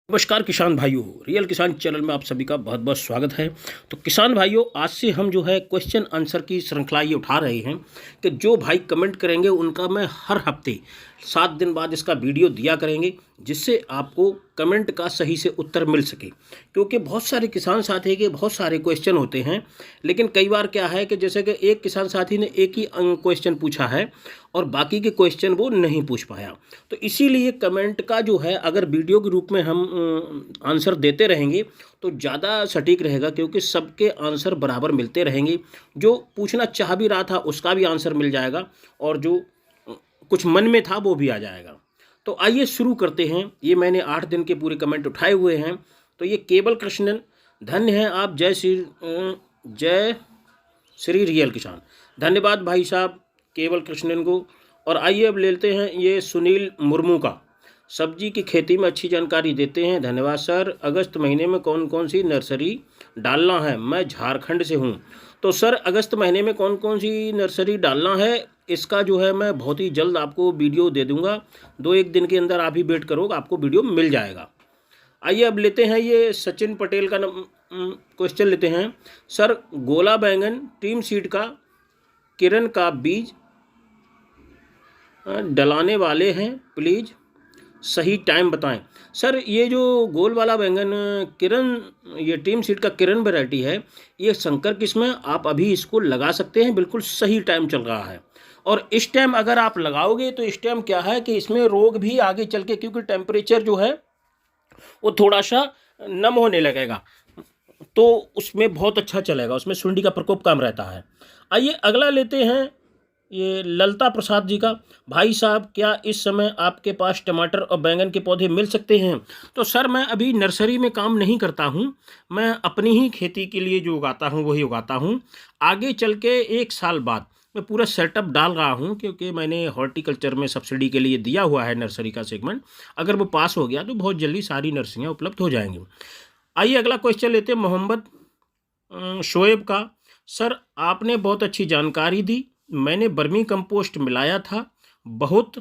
नमस्कार किसान भाइयों, रियल किसान चैनल में आप सभी का बहुत बहुत स्वागत है। तो किसान भाइयों, आज से हम जो है क्वेश्चन आंसर की श्रृंखला ये उठा रहे हैं कि जो भाई कमेंट करेंगे उनका मैं हर हफ्ते 7 दिन बाद इसका वीडियो दिया करेंगे, जिससे आपको कमेंट का सही से उत्तर मिल सके। क्योंकि बहुत सारे किसान साथी के बहुत सारे क्वेश्चन होते हैं, लेकिन कई बार क्या है कि जैसे कि एक किसान साथी ने एक ही क्वेश्चन पूछा है और बाकी के क्वेश्चन वो नहीं पूछ पाया। तो इसीलिए कमेंट का जो है अगर वीडियो के रूप में हम आंसर देते रहेंगे तो ज़्यादा सटीक रहेगा, क्योंकि सबके आंसर बराबर मिलते रहेंगे। जो पूछना चाह भी रहा था उसका भी आंसर मिल जाएगा और जो कुछ मन में था वो भी आ जाएगा। तो आइए शुरू करते हैं। ये मैंने 8 दिन के पूरे कमेंट उठाए हुए हैं। तो ये केवल कृष्णन, धन्य हैं आप, जय श्री रियल किसान। धन्यवाद भाई साहब केवल कृष्णन को। और आइए अब लेते हैं ये सुनील मुर्मू का, सब्जी की खेती में अच्छी जानकारी देते हैं, धन्यवाद सर। अगस्त महीने में कौन कौन सी नर्सरी डालना है? मैं झारखंड से हूँ। तो सर अगस्त महीने में कौन कौन सी नर्सरी डालना है, इसका जो है मैं बहुत ही जल्द आपको वीडियो दे दूंगा। 2-1 दिन के अंदर आप ही वेट करो, आपको वीडियो मिल जाएगा। आइए अब लेते हैं ये सचिन पटेल का क्वेश्चन लेते हैं। सर गोला बैंगन टीम सीड का किरण का बीज डलाने वाले हैं, प्लीज़ सही टाइम बताएं। सर ये जो गोल वाला बैंगन किरण, ये टीम सीड का किरण वैरायटी है, ये संकर किस्म है। आप अभी इसको लगा सकते हैं, बिल्कुल सही टाइम चल रहा है। और इस टाइम अगर आप लगाओगे तो इस टाइम क्या है कि इसमें रोग भी आगे चल के, क्योंकि टेम्परेचर जो है वो थोड़ा सा नम होने लगेगा, तो उसमें बहुत अच्छा चलेगा, उसमें सुंडी का प्रकोप कम रहता है। आइए अगला लेते हैं ये ललता प्रसाद जी का। भाई साहब क्या इस समय आपके पास टमाटर और बैंगन के पौधे मिल सकते हैं? तो सर मैं अभी नर्सरी में काम नहीं करता हूँ, मैं अपनी ही खेती के लिए जो उगाता हूँ वही उगाता हूँ। आगे चल के 1 साल बाद मैं पूरा सेटअप डाल रहा हूँ, क्योंकि मैंने हॉर्टिकल्चर में सब्सिडी के लिए दिया हुआ है नर्सरी का सेगमेंट। अगर वो पास हो गया तो बहुत जल्दी सारी नर्सरियाँ उपलब्ध हो जाएंगी। आइए अगला क्वेश्चन लेते हैं मोहम्मद शोएब का। सर आपने बहुत अच्छी जानकारी दी, मैंने वर्मी कंपोस्ट मिलाया था, बहुत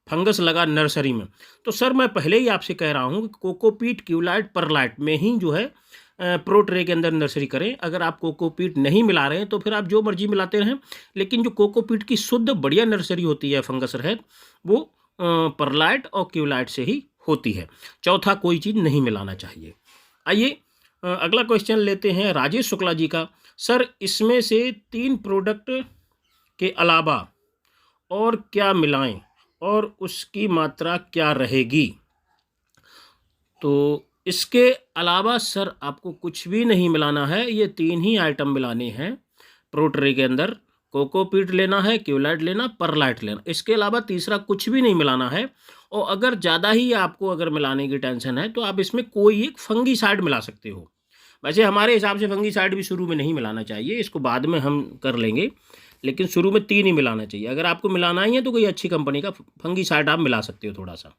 फंगस लगा नर्सरी में। तो सर मैं पहले ही आपसे कह रहा हूँ कि कोकोपीट, क्यूलाइट, परलाइट में ही जो है प्रो ट्रे के अंदर नर्सरी करें। अगर आप कोकोपीट नहीं मिला रहे हैं तो फिर आप जो मर्जी मिलाते रहें, लेकिन जो कोकोपीट की शुद्ध बढ़िया नर्सरी होती है फंगस रहित, वो परलाइट और क्यूलाइट से ही होती है। चौथा कोई चीज़ नहीं मिलाना चाहिए। आइए अगला क्वेश्चन लेते हैं राजेश शुक्ला जी का। सर इसमें से 3 प्रोडक्ट के अलावा और क्या मिलाएं और उसकी मात्रा क्या रहेगी? तो इसके अलावा सर आपको कुछ भी नहीं मिलाना है, ये 3 ही आइटम मिलाने हैं प्रो ट्रे के अंदर। कोकोपीट लेना है, क्यूलाइट लेना, परलाइट लेना, इसके अलावा तीसरा कुछ भी नहीं मिलाना है। और अगर ज़्यादा ही आपको अगर मिलाने की टेंशन है तो आप इसमें कोई एक फंगीसाइड मिला सकते हो। वैसे हमारे हिसाब से फंगीसाइड भी शुरू में नहीं मिलाना चाहिए, इसको बाद में हम कर लेंगे, लेकिन शुरू में 3 ही मिलाना चाहिए। अगर आपको मिलाना ही है तो कोई अच्छी कंपनी का फंगीसाइड आप मिला सकते हो थोड़ा सा।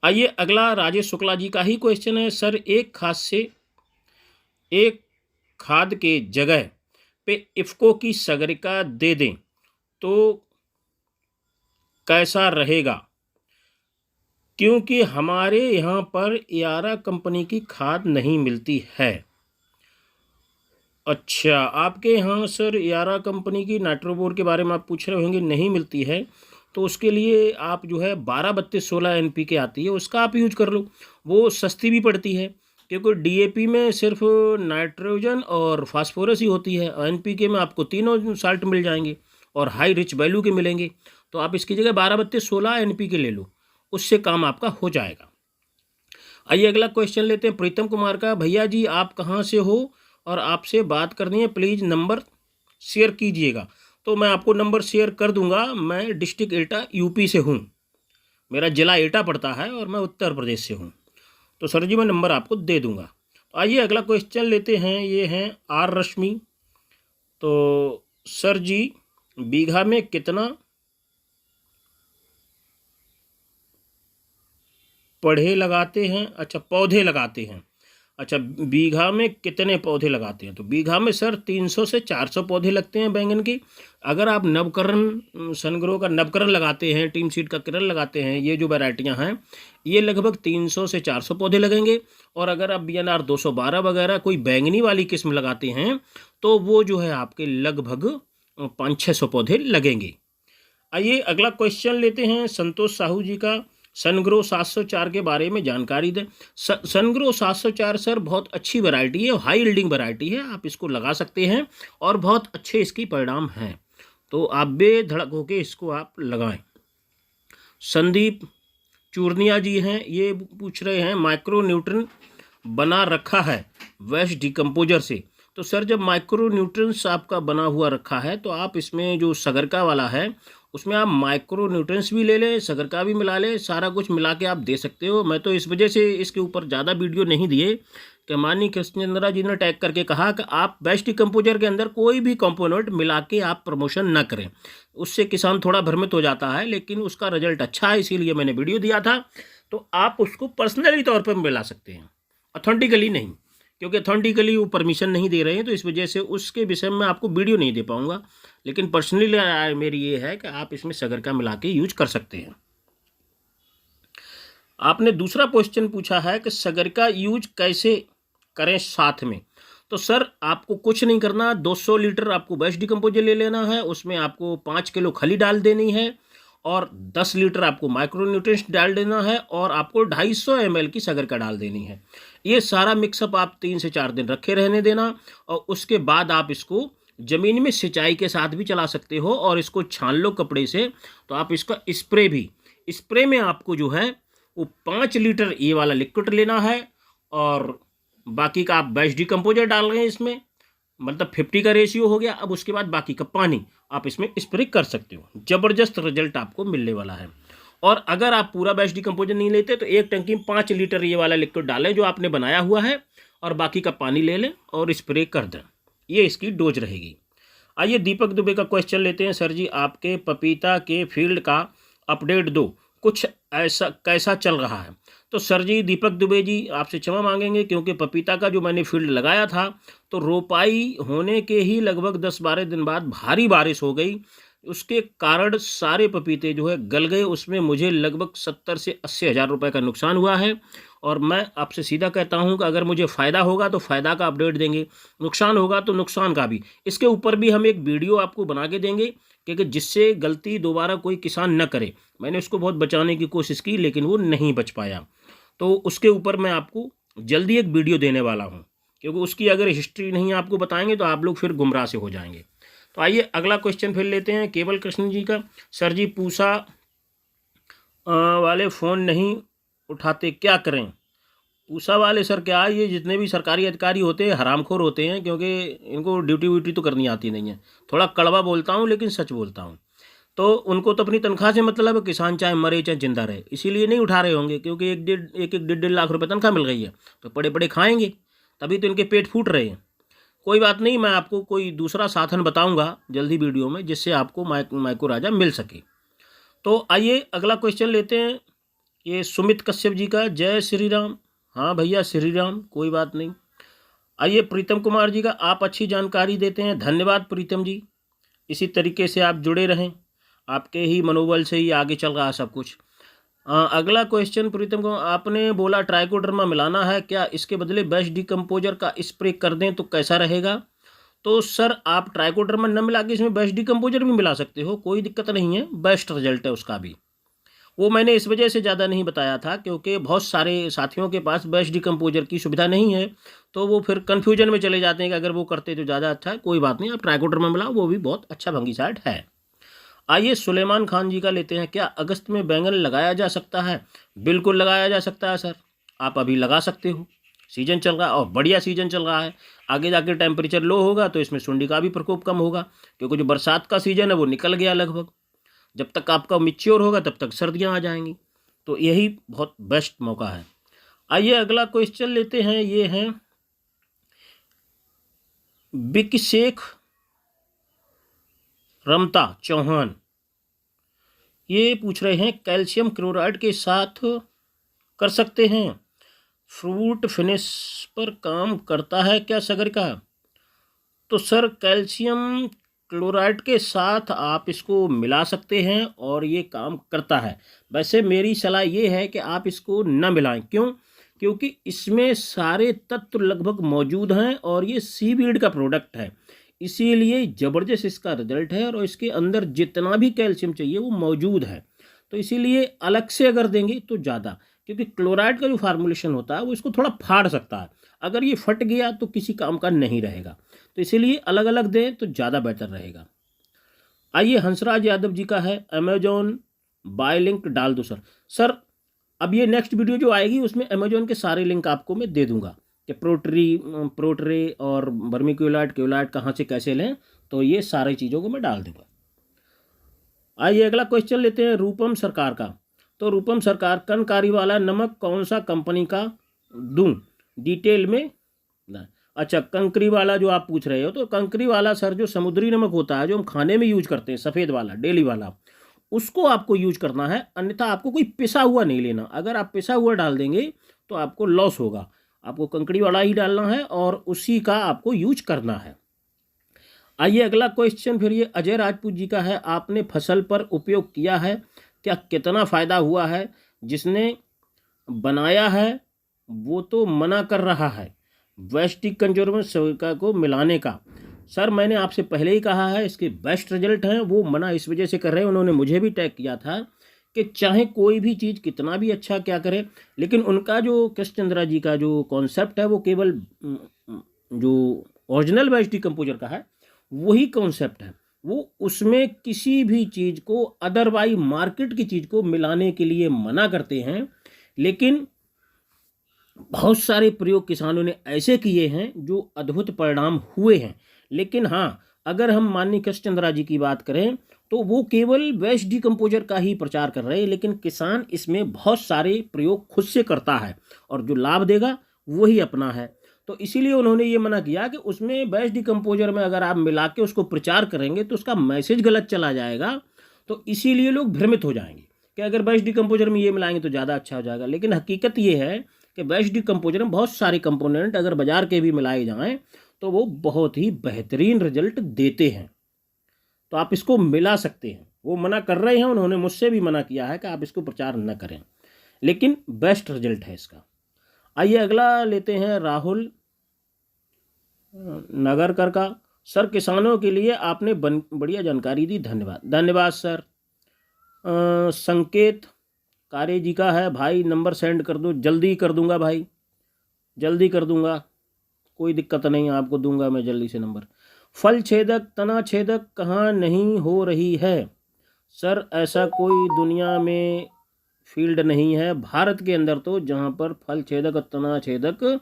आइए अगला राजेश शुक्ला जी का ही क्वेश्चन है। सर एक खाद के जगह पे इफ्को की सागरिका दे दें तो कैसा रहेगा? क्योंकि हमारे यहाँ पर यारा कंपनी की खाद नहीं मिलती है। अच्छा, आपके यहाँ सर यारा कंपनी की नाइट्रोबोर के बारे में आप पूछ रहे होंगे, नहीं मिलती है तो उसके लिए आप जो है 12-32-16 NPK आती है, उसका आप यूज कर लो, वो सस्ती भी पड़ती है। क्योंकि DAP में सिर्फ नाइट्रोजन और फास्फोरस ही होती है, NPK में आपको तीनों साल्ट मिल जाएंगे और हाई रिच वैल्यू के मिलेंगे। तो आप इसकी जगह 12-32-16 NPK ले लो, उससे काम आपका हो जाएगा। आइए अगला क्वेश्चन लेते हैं प्रीतम कुमार का। भैया जी आप कहाँ से हो और आपसे बात करनी है, प्लीज़ नंबर शेयर कीजिएगा। तो मैं आपको नंबर शेयर कर दूंगा। मैं डिस्ट्रिक्ट एटा यूपी से हूँ, मेरा ज़िला एटा पड़ता है और मैं उत्तर प्रदेश से हूँ। तो सर जी मैं नंबर आपको दे दूंगा। तो आइए अगला क्वेश्चन लेते हैं, ये हैं आर रश्मि। तो सर जी बीघा में कितना पौधे लगाते हैं? अच्छा, पौधे लगाते हैं। अच्छा, बीघा में कितने पौधे लगाते हैं? तो बीघा में सर 300 से 400 पौधे लगते हैं बैंगन के। अगर आप नवकरण सनग्रो का नवकरण लगाते हैं, टीम सीड का किरण लगाते हैं, ये जो वैरायटियां हैं ये लगभग 300 से 400 पौधे लगेंगे। और अगर आप बीएनआर 212 वगैरह कोई बैंगनी वाली किस्म लगाते हैं तो वो जो है आपके लगभग 500-600 पौधे लगेंगे। आइए अगला क्वेश्चन लेते हैं संतोष साहू जी का। सनग्रो 704 के बारे में जानकारी दें। सनग्रो 704 सर बहुत अच्छी वैरायटी है, हाई यील्डिंग वैरायटी है, आप इसको लगा सकते हैं और बहुत अच्छे इसकी परिणाम हैं, तो आप बेधड़क होके इसको आप लगाएं। संदीप चूर्निया जी हैं, ये पूछ रहे हैं माइक्रो न्यूट्रन बना रखा है वेस्ट डिकम्पोजर से। तो सर जब माइक्रो न्यूट्रंस आपका बना हुआ रखा है तो आप इसमें जो सगरका वाला है उसमें आप माइक्रो न्यूट्रंस भी ले लें, सगरका भी मिला लें, सारा कुछ मिला के आप दे सकते हो। मैं तो इस वजह से इसके ऊपर ज़्यादा वीडियो नहीं दिए कि माननीय कृष्णचंद्रा जी ने टैग करके कहा कि आप बेस्ट डिकम्पोजर के अंदर कोई भी कंपोनेंट मिला के आप प्रमोशन ना करें, उससे किसान थोड़ा भ्रमित हो जाता है, लेकिन उसका रिजल्ट अच्छा है इसीलिए मैंने वीडियो दिया था। तो आप उसको पर्सनली तौर पर मिला सकते हैं, ऑथेंटिकली नहीं, क्योंकि ऑथेंटिकली वो परमिशन नहीं दे रहे हैं, तो इस वजह से उसके विषय में आपको वीडियो नहीं दे पाऊंगा। लेकिन पर्सनली मेरी ये है कि आप इसमें सगरका मिला के यूज कर सकते हैं। आपने दूसरा क्वेश्चन पूछा है कि सगरका यूज कैसे करें साथ में। तो सर आपको कुछ नहीं करना, 200 लीटर आपको बेस्ट डिकम्पोजर ले लेना है, उसमें आपको 5 किलो खली डाल देनी है और 10 लीटर आपको माइक्रो न्यूट्रिएंट्स डाल देना है और आपको 250 ml की सगरका डाल देनी है। ये सारा मिक्सअप आप 3 से 4 दिन रखे रहने देना और उसके बाद आप इसको ज़मीन में सिंचाई के साथ भी चला सकते हो और इसको छान लो कपड़े से। तो आप इसका स्प्रे में आपको जो है वो 5 लीटर ये वाला लिक्विड लेना है और बाकी का आप बेस्ट डिकम्पोजर डाल रहे हैं इसमें, मतलब 50 का रेशियो हो गया। अब उसके बाद बाकी का पानी आप इसमें स्प्रे कर सकते हो, ज़बरदस्त रिजल्ट आपको मिलने वाला है। और अगर आप पूरा बेस्ट डिकम्पोजर नहीं लेते तो एक टंकी में 5 लीटर ये वाला लिक्विड डालें जो आपने बनाया हुआ है और बाकी का पानी ले लें और स्प्रे कर दें, ये इसकी डोज रहेगी। आइए दीपक दुबे का क्वेश्चन लेते हैं। सर जी आपके पपीता के फील्ड का अपडेट दो, कुछ ऐसा कैसा चल रहा है। तो सर जी दीपक दुबे जी आपसे क्षमा मांगेंगे क्योंकि पपीता का जो मैंने फील्ड लगाया था तो रोपाई होने के ही लगभग 10-12 दिन बाद भारी बारिश हो गई, उसके कारण सारे पपीते जो है गल गए, उसमें मुझे लगभग 70 से 80 हज़ार रुपये का नुकसान हुआ है। और मैं आपसे सीधा कहता हूं कि अगर मुझे फ़ायदा होगा तो फ़ायदा का अपडेट देंगे, नुकसान होगा तो नुकसान का भी। इसके ऊपर भी हम एक वीडियो आपको बना के देंगे क्योंकि जिससे गलती दोबारा कोई किसान न करे। मैंने उसको बहुत बचाने की कोशिश की लेकिन वो नहीं बच पाया, तो उसके ऊपर मैं आपको जल्दी एक वीडियो देने वाला हूँ, क्योंकि उसकी अगर हिस्ट्री नहीं आपको बताएंगे तो आप लोग फिर गुमराह से हो जाएंगे। तो आइए अगला क्वेश्चन फिर लेते हैं केवल कृष्ण जी का। सर जी पूसा वाले फ़ोन नहीं उठाते, क्या करें। पूसा वाले सर क्या, ये जितने भी सरकारी अधिकारी होते हैं हरामखोर होते हैं, क्योंकि इनको ड्यूटी व्यूटी तो करनी आती नहीं है। थोड़ा कड़वा बोलता हूँ लेकिन सच बोलता हूँ। तो उनको तो अपनी तनख्वाह से मतलब है, किसान चाहे मरे चाहे जिंदा रहे, इसीलिए नहीं उठा रहे होंगे क्योंकि एक डेढ़ लाख रुपए तनख्वाह मिल गई है, तो पड़े पड़े खाएंगे, तभी तो इनके पेट फूट रहे हैं। कोई बात नहीं, मैं आपको कोई दूसरा साधन बताऊंगा जल्दी वीडियो में जिससे आपको माइको राजा मिल सके। तो आइए अगला क्वेश्चन लेते हैं, ये सुमित कश्यप जी का। जय श्री राम। हाँ भैया श्री राम, कोई बात नहीं। आइए प्रीतम कुमार जी का, आप अच्छी जानकारी देते हैं, धन्यवाद प्रीतम जी, इसी तरीके से आप जुड़े रहें, आपके ही मनोबल से ही आगे चल रहा है सब कुछ। अगला क्वेश्चन प्रीतम को, आपने बोला ट्राइकोडर्मा मिलाना है, क्या इसके बदले बेस्ट डिकम्पोजर का स्प्रे कर दें तो कैसा रहेगा। तो सर आप ट्राइकोडर्मा न मिला के इसमें बेस्ट डिकम्पोजर भी मिला सकते हो, कोई दिक्कत नहीं है, बेस्ट रिजल्ट है उसका भी। वो मैंने इस वजह से ज़्यादा नहीं बताया था क्योंकि बहुत सारे साथियों के पास बेस्ट डिकम्पोजर की सुविधा नहीं है, तो वो फिर कन्फ्यूजन में चले जाते हैं कि अगर वो करते तो ज़्यादा अच्छा है। कोई बात नहीं, आप ट्राइकोडर्मा मिलाओ, वो भी बहुत अच्छा फंगिसाइड है। आइए सुलेमान खान जी का लेते हैं, क्या अगस्त में बैंगन लगाया जा सकता है। बिल्कुल लगाया जा सकता है सर, आप अभी लगा सकते हो, सीजन चल रहा है और बढ़िया सीजन चल रहा है। आगे जाके टेम्परेचर लो होगा तो इसमें सुंडी का भी प्रकोप कम होगा, क्योंकि जो बरसात का सीजन है वो निकल गया लगभग, जब तक आपका मिच्योर होगा तब तक सर्दियां आ जाएंगी, तो यही बहुत बेस्ट मौका है। आइए अगला क्वेश्चन लेते हैं, ये हैं बिक शेख रमता चौहान, ये पूछ रहे हैं कैल्शियम क्लोराइड के साथ कर सकते हैं, फ्रूट फिनिश पर काम करता है क्या सगर का। तो सर कैल्शियम क्लोराइड के साथ आप इसको मिला सकते हैं और ये काम करता है। वैसे मेरी सलाह ये है कि आप इसको न मिलाएं। क्यों? क्योंकि इसमें सारे तत्व लगभग मौजूद हैं और ये सीवीड का प्रोडक्ट है, इसीलिए ज़बरदस्त इसका रिजल्ट है और इसके अंदर जितना भी कैल्शियम चाहिए वो मौजूद है। तो इसीलिए अलग से अगर देंगे तो ज़्यादा, क्योंकि क्लोराइड का जो फार्मूलेशन होता है वो इसको थोड़ा फाड़ सकता है। अगर ये फट गया तो किसी काम का नहीं रहेगा, तो इसीलिए अलग अलग दें तो ज़्यादा बेहतर रहेगा। आइए, हंसराज यादव जी का है, अमेजॉन बाय लिंक डाल दो सर। सर अब ये नेक्स्ट वीडियो जो आएगी उसमें अमेजॉन के सारे लिंक आपको मैं दे दूंगा कि प्रोट्रे और वर्मिक्यूलाइट क्यूलाइट कहाँ से कैसे लें, तो ये सारी चीज़ों को मैं डाल दूंगा। आइए अगला क्वेश्चन लेते हैं रूपम सरकार का। तो रूपम सरकार, कनकारी वाला नमक कौन सा कंपनी का दूं, डिटेल में ना। अच्छा, कंकरी वाला जो आप पूछ रहे हो, तो कंकरी वाला सर जो समुद्री नमक होता है जो हम खाने में यूज करते हैं, सफ़ेद वाला डेली वाला, उसको आपको यूज करना है, अन्यथा आपको कोई पिसा हुआ नहीं लेना। अगर आप पिसा हुआ डाल देंगे तो आपको लॉस होगा। आपको कंकड़ी वाला ही डालना है और उसी का आपको यूज करना है। आइए अगला क्वेश्चन फिर ये अजय राजपूत जी का है, आपने फसल पर उपयोग किया है क्या, कितना फ़ायदा हुआ है, जिसने बनाया है वो तो मना कर रहा है वेस्टिक कंजर्वेशन सिलिका को मिलाने का। सर मैंने आपसे पहले ही कहा है इसके बेस्ट रिजल्ट हैं, वो मना इस वजह से कर रहे हैं, उन्होंने मुझे भी टैग किया था कि चाहे कोई भी चीज़ कितना भी अच्छा क्या करे, लेकिन उनका जो कृष्ण चंद्रा जी का जो कॉन्सेप्ट है वो केवल जो ओरिजिनल वेस्ट डिकम्पोजर का है वही कॉन्सेप्ट है। वो उसमें किसी भी चीज़ को अदरवाइज मार्केट की चीज़ को मिलाने के लिए मना करते हैं, लेकिन बहुत सारे प्रयोग किसानों ने ऐसे किए हैं जो अद्भुत परिणाम हुए हैं। लेकिन हाँ, अगर हम माननीय कृष्ण चंद्रा जी की बात करें तो वो केवल वेस्ट डिकम्पोजर का ही प्रचार कर रहे हैं, लेकिन किसान इसमें बहुत सारे प्रयोग खुद से करता है और जो लाभ देगा वही अपना है। तो इसीलिए उन्होंने ये मना किया कि उसमें वेस्ट डिकम्पोजर में अगर आप मिला के उसको प्रचार करेंगे तो उसका मैसेज गलत चला जाएगा, तो इसीलिए लोग भ्रमित हो जाएंगे कि अगर वेस्ट डिकम्पोजर में ये मिलाएंगे तो ज़्यादा अच्छा हो जाएगा। लेकिन हकीकत ये है कि वेस्ट डिकम्पोजर में बहुत सारे कंपोनेंट अगर बाजार के भी मिलाए जाएं तो वो बहुत ही बेहतरीन रिजल्ट देते हैं, तो आप इसको मिला सकते हैं। वो मना कर रहे हैं, उन्होंने मुझसे भी मना किया है कि आप इसको प्रचार न करें, लेकिन बेस्ट रिजल्ट है इसका। आइए अगला लेते हैं राहुल नगरकर का। सर किसानों के लिए आपने बढ़िया जानकारी दी, धन्यवाद। धन्यवाद सर। संकेत कार्य जी का है, भाई नंबर सेंड कर दो, जल्दी कर दूंगा भाई, जल्दी कर दूंगा, कोई दिक्कत नहीं, आपको दूंगा मैं जल्दी से नंबर। फल छेदक तना छेदक कहाँ नहीं हो रही है सर, ऐसा कोई दुनिया में फील्ड नहीं है भारत के अंदर तो जहाँ पर फल छेदक और तना छेदक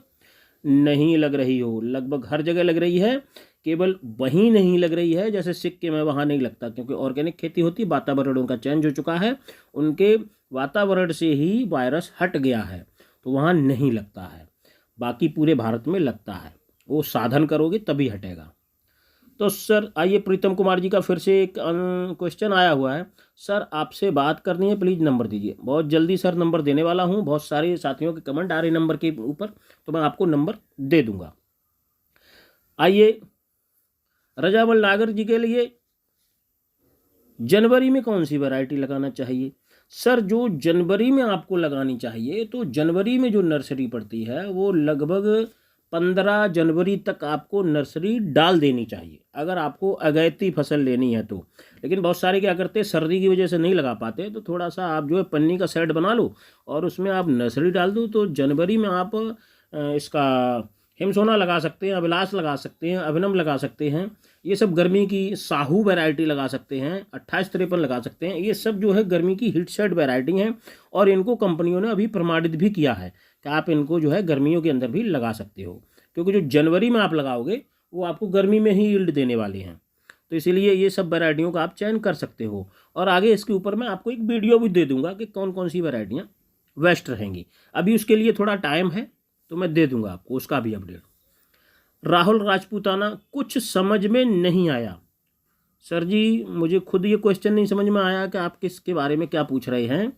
नहीं लग रही हो। लगभग हर जगह लग रही है, केवल वहीं नहीं लग रही है जैसे सिक्के में, वहाँ नहीं लगता क्योंकि ऑर्गेनिक खेती होती, वातावरण उनका चेंज हो चुका है, उनके वातावरण से ही वायरस हट गया है, तो वहाँ नहीं लगता है। बाकी पूरे भारत में लगता है, वो साधन करोगे तभी हटेगा। तो सर आइए प्रीतम कुमार जी का फिर से एक क्वेश्चन आया हुआ है, सर आपसे बात करनी है, प्लीज़ नंबर दीजिए। बहुत जल्दी सर नंबर देने वाला हूँ, बहुत सारे साथियों के कमेंट आ रहे नंबर के ऊपर, तो मैं आपको नंबर दे दूंगा। आइए रजावल नागर जी के लिए, जनवरी में कौन सी वैरायटी लगाना चाहिए सर? जो जनवरी में आपको लगानी चाहिए, तो जनवरी में जो नर्सरी पड़ती है वो लगभग 15 जनवरी तक आपको नर्सरी डाल देनी चाहिए, अगर आपको अगैती फसल लेनी है तो। लेकिन बहुत सारे क्या करते हैं, सर्दी की वजह से नहीं लगा पाते, तो थोड़ा सा आप जो है पन्नी का सेट बना लो और उसमें आप नर्सरी डाल दो। तो जनवरी में आप इसका हिमसोना लगा सकते हैं, अभिलाष लगा सकते हैं, अभिनव लगा सकते हैं, ये सब गर्मी की, साहू वैरायटी लगा सकते हैं, 2853 लगा सकते हैं, ये सब जो है गर्मी की हिट सेट वैरायटी हैं और इनको कंपनियों ने अभी प्रमाणित भी किया है कि आप इनको जो है गर्मियों के अंदर भी लगा सकते हो, क्योंकि जो जनवरी में आप लगाओगे वो आपको गर्मी में ही यील्ड देने वाले हैं। तो इसीलिए ये सब वैरायटियों का आप चयन कर सकते हो, और आगे इसके ऊपर मैं आपको एक वीडियो भी दे दूंगा कि कौन कौन सी वैरायटियाँ बेस्ट रहेंगी। अभी उसके लिए थोड़ा टाइम है, तो मैं दे दूंगा आपको उसका भी अपडेट। राहुल राजपूताना, कुछ समझ में नहीं आया सर जी, मुझे खुद ये क्वेश्चन नहीं समझ में आया कि आप किसके बारे में क्या पूछ रहे हैं,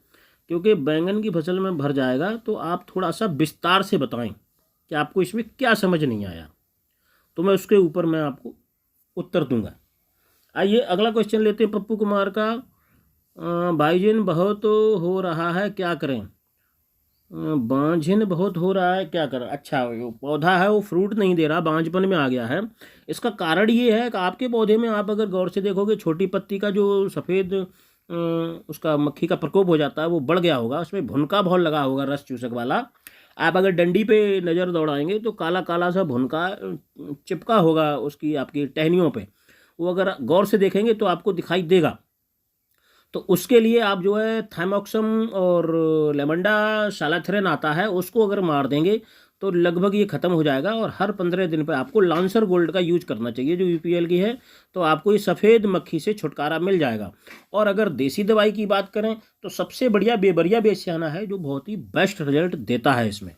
क्योंकि बैंगन की फसल में भर जाएगा, तो आप थोड़ा सा विस्तार से बताएं कि आपको इसमें क्या समझ नहीं आया, तो मैं उसके ऊपर मैं आपको उत्तर दूंगा। आइए अगला क्वेश्चन लेते हैं पप्पू कुमार का। भाईजान बहुत हो रहा है क्या करें? बांझिन बहुत हो रहा है क्या करें? अच्छा, वो पौधा है वो फ्रूट नहीं दे रहा, बांझपन में आ गया है। इसका कारण ये है कि आपके पौधे में आप अगर गौर से देखोगे, छोटी पत्ती का जो सफ़ेद उसका मक्खी का प्रकोप हो जाता है वो बढ़ गया होगा, उसमें भुनका बहुत लगा होगा रस चूसक वाला। आप अगर डंडी पे नज़र दौड़ाएंगे तो काला काला सा भुनका चिपका होगा उसकी आपकी टहनियों पे, वो अगर गौर से देखेंगे तो आपको दिखाई देगा। तो उसके लिए आप जो है थाइमोक्सम और लेमंडा सालाथ्रेन आता है उसको अगर मार देंगे तो लगभग ये ख़त्म हो जाएगा। और हर 15 दिन पे आपको लांसर गोल्ड का यूज करना चाहिए जो यूपीएल की है, तो आपको ये सफ़ेद मक्खी से छुटकारा मिल जाएगा। और अगर देसी दवाई की बात करें तो सबसे बढ़िया बेबरिया बेसियाना है जो बहुत ही बेस्ट रिजल्ट देता है इसमें।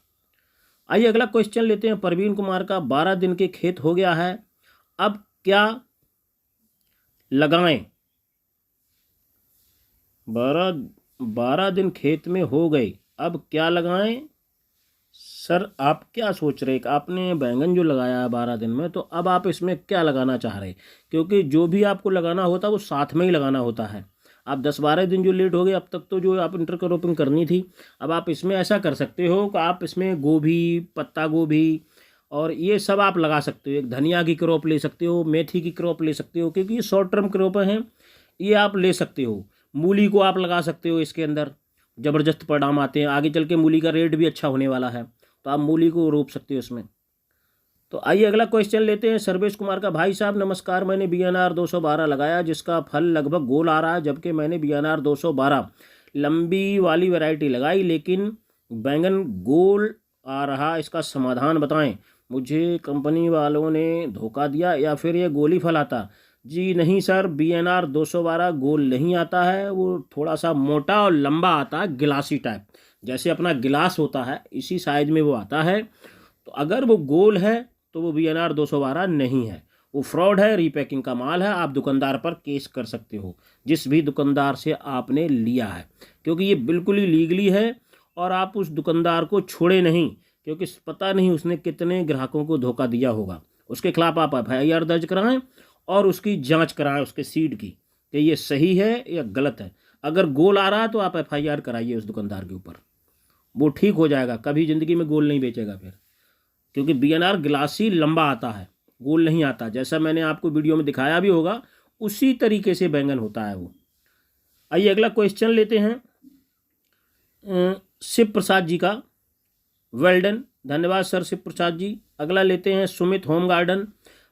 आइए अगला क्वेश्चन लेते हैं परवीन कुमार का। 12 दिन के खेत हो गया है, अब क्या लगाएं? 12 दिन खेत में हो गए, अब क्या लगाएं? सर आप क्या सोच रहे हैं कि आपने बैंगन जो लगाया है 12 दिन में, तो अब आप इसमें क्या लगाना चाह रहे हैं? क्योंकि जो भी आपको लगाना होता है वो साथ में ही लगाना होता है। आप 10-12 दिन जो लेट हो गए, अब तक तो जो आप इंटरक्रॉपिंग करनी थी, अब आप इसमें ऐसा कर सकते हो कि आप इसमें गोभी, पत्ता गोभी और ये सब आप लगा सकते हो। एक धनिया की क्रॉप ले सकते हो, मेथी की क्रॉप ले सकते हो, क्योंकि ये शॉर्ट टर्म क्रॉप हैं, ये आप ले सकते हो। मूली को आप लगा सकते हो, इसके अंदर ज़बरदस्त परिणाम आते हैं, आगे चल के मूली का रेट भी अच्छा होने वाला है, तो आप मूली को रोप सकते हो इसमें। तो आइए अगला क्वेश्चन लेते हैं सर्वेश कुमार का। भाई साहब नमस्कार, मैंने बीएनआर 212 लगाया जिसका फल लगभग गोल आ रहा है, जबकि मैंने बीएनआर 212 लंबी वाली वैरायटी लगाई लेकिन बैंगन गोल आ रहा, इसका समाधान बताएं। मुझे कंपनी वालों ने धोखा दिया या फिर ये गोली फल आता? जी नहीं सर, बीएनआर 212 गोल नहीं आता है, वो थोड़ा सा मोटा और लंबा आता है, गिलासी टाइप, जैसे अपना गिलास होता है इसी साइज में वो आता है। तो अगर वो गोल है तो वो बीएनआर 212 नहीं है, वो फ्रॉड है, रीपैकिंग का माल है। आप दुकानदार पर केस कर सकते हो, जिस भी दुकानदार से आपने लिया है, क्योंकि ये बिल्कुल ही लीगली है। और आप उस दुकानदार को छोड़े नहीं, क्योंकि पता नहीं उसने कितने ग्राहकों को धोखा दिया होगा। उसके खिलाफ आप एफआईआर दर्ज कराएं और उसकी जांच कराएं उसके सीड की कि ये सही है या गलत है। अगर गोल आ रहा है तो आप एफआईआर कराइए उस दुकानदार के ऊपर, वो ठीक हो जाएगा, कभी ज़िंदगी में गोल नहीं बेचेगा फिर। क्योंकि बीएनआर गिलासी लंबा आता है, गोल नहीं आता, जैसा मैंने आपको वीडियो में दिखाया भी होगा उसी तरीके से बैंगन होता है वो। आइए अगला क्वेश्चन लेते हैं शिव प्रसाद जी का। वेल्डन, धन्यवाद सर शिव प्रसाद जी। अगला लेते हैं सुमित होम गार्डन।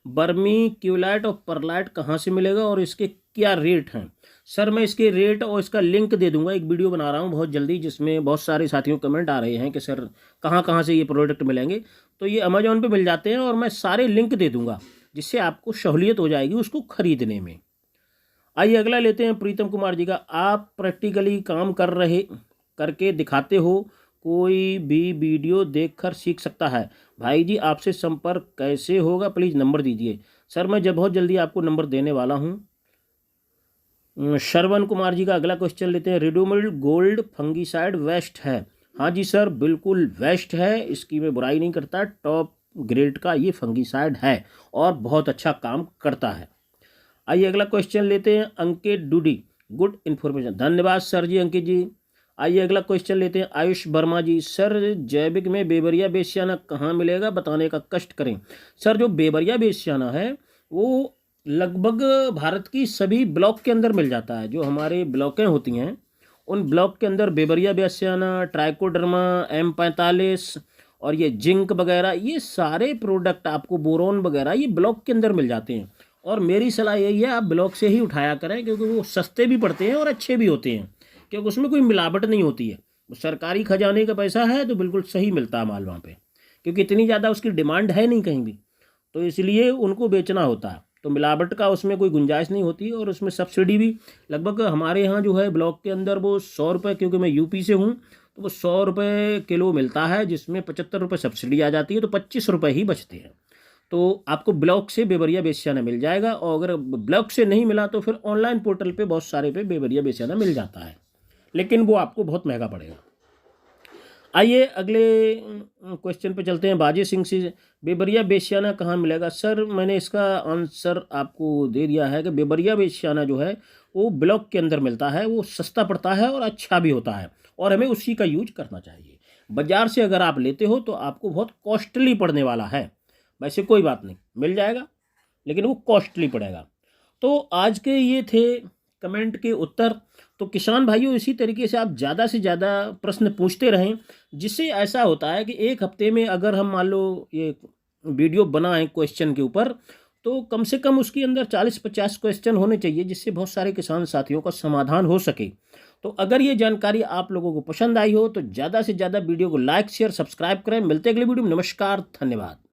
बर्मी क्यूलाइट और परलाइट कहाँ से मिलेगा और इसके क्या रेट हैं? सर मैं इसके रेट और इसका लिंक दे दूंगा, एक वीडियो बना रहा हूँ बहुत जल्दी, जिसमें बहुत सारे साथियों कमेंट आ रहे हैं कि सर कहाँ कहाँ से ये प्रोडक्ट मिलेंगे। तो ये अमेजोन पे मिल जाते हैं और मैं सारे लिंक दे दूंगा, जिससे आपको सहूलियत हो जाएगी उसको खरीदने में। आइए अगला लेते हैं प्रीतम कुमार जी का। आप प्रैक्टिकली काम करके दिखाते हो, कोई भी वीडियो देखकर सीख सकता है। भाई जी आपसे संपर्क कैसे होगा, प्लीज़ नंबर दीजिए। सर मैं जब बहुत जल्दी आपको नंबर देने वाला हूँ। श्रवण कुमार जी का अगला क्वेश्चन लेते हैं। रिडोमिल गोल्ड फंगीसाइड वेस्ट है? हाँ जी सर बिल्कुल वेस्ट है, इसकी मैं बुराई नहीं करता, टॉप ग्रेड का ये फंगीसाइड है और बहुत अच्छा काम करता है। आइए अगला क्वेश्चन लेते हैं अंकित डूडी, गुड इन्फॉर्मेशन, धन्यवाद सर जी अंकित जी। आइए अगला क्वेश्चन लेते हैं आयुष वर्मा जी। सर जैविक में बेबरिया बेसियाना कहाँ मिलेगा, बताने का कष्ट करें। सर जो बेबरिया बेसियाना है वो लगभग भारत की सभी ब्लॉक के अंदर मिल जाता है। जो हमारे ब्लॉकें होती हैं उन ब्लॉक के अंदर बेबरिया बेसियाना, ट्राइकोडर्मा, M45 और ये जिंक वगैरह, ये सारे प्रोडक्ट आपको, बोरोन वगैरह, ये ब्लॉक के अंदर मिल जाते हैं। और मेरी सलाह यही है आप ब्लॉक से ही उठाया करें, क्योंकि वो सस्ते भी पड़ते हैं और अच्छे भी होते हैं, क्योंकि उसमें कोई मिलावट नहीं होती है। सरकारी खजाने का पैसा है तो बिल्कुल सही मिलता है माल वहाँ पे, क्योंकि इतनी ज़्यादा उसकी डिमांड है नहीं कहीं भी, तो इसलिए उनको बेचना होता है, तो मिलावट का उसमें कोई गुंजाइश नहीं होती। और उसमें सब्सिडी भी लगभग हमारे यहाँ जो है ब्लॉक के अंदर वो 100 रुपये, क्योंकि मैं यूपी से हूँ, तो वो 100 रुपये किलो मिलता है, जिसमें 75 रुपये सब्सिडी आ जाती है, तो 25 रुपये ही बचते हैं। तो आपको ब्लॉक से बेबरिया बेसियाना मिल जाएगा, और अगर ब्लॉक से नहीं मिला तो फिर ऑनलाइन पोर्टल पे बहुत सारे पे बेबरिया बेसियाना मिल जाता है, लेकिन वो आपको बहुत महंगा पड़ेगा। आइए अगले क्वेश्चन पे चलते हैं। बाजी सिंह से, बेबरिया बेशियाना कहाँ मिलेगा? सर मैंने इसका आंसर आपको दे दिया है कि बेबरिया बेशियाना जो है वो ब्लॉक के अंदर मिलता है, वो सस्ता पड़ता है और अच्छा भी होता है, और हमें उसी का यूज करना चाहिए। बाजार से अगर आप लेते हो तो आपको बहुत कॉस्टली पड़ने वाला है। वैसे कोई बात नहीं, मिल जाएगा, लेकिन वो कॉस्टली पड़ेगा। तो आज के ये थे कमेंट के उत्तर। तो किसान भाइयों, इसी तरीके से आप ज़्यादा से ज़्यादा प्रश्न पूछते रहें, जिससे ऐसा होता है कि एक हफ्ते में अगर हम मान लो ये वीडियो बनाएं क्वेश्चन के ऊपर, तो कम से कम उसके अंदर 40-50 क्वेश्चन होने चाहिए, जिससे बहुत सारे किसान साथियों का समाधान हो सके। तो अगर ये जानकारी आप लोगों को पसंद आई हो तो ज़्यादा से ज़्यादा वीडियो को लाइक शेयर सब्सक्राइब करें। मिलते हैं अगले वीडियो में। नमस्कार, धन्यवाद।